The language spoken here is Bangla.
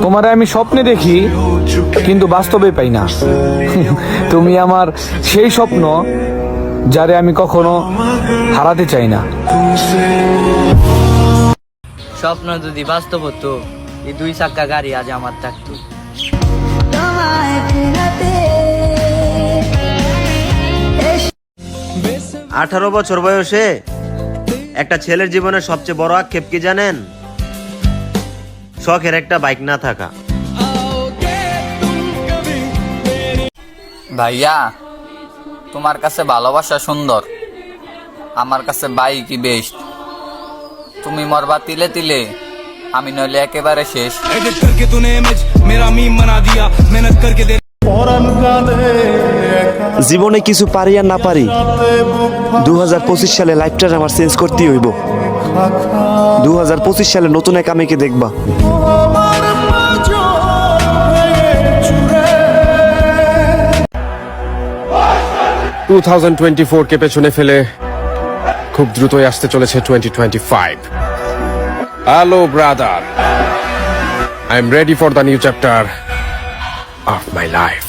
তোমারে আমি স্বপ্নে দেখি কিন্তু বাস্তবে পাই না। তুমি আমার সেই স্বপ্ন যারে আমি কখনো হারাতে চাই না। স্বপ্ন যদি বাস্তব হতো, এই 2 চাক্কা গাড়ি আজ আমার থাকতো। 18 বছর বয়সে একটা ছেলের জীবনের সবচেয়ে বড় আক্ষেপ কি জানেন? শখের একটা বাইক না থাকা। ভাইয়া, তোমার কাছে ভালোবাসা সুন্দর, আমার কাছে বাইকই বেস্ট। তুমি মরবা তিলে তিলে, আমি নইলে একেবারে শেষ। জীবনে কিছু পারি আর না পারি, 2025 সালে লাইফটা আমার চেঞ্জ করতেই হইব। 2025 সালে নতুন এক আমিকে দেখবা। 2024 কে পেছনে ফেলে খুব দ্রুতই আসতে চলেছে 2025। Hello brother, I am ready for the new chapter of my life.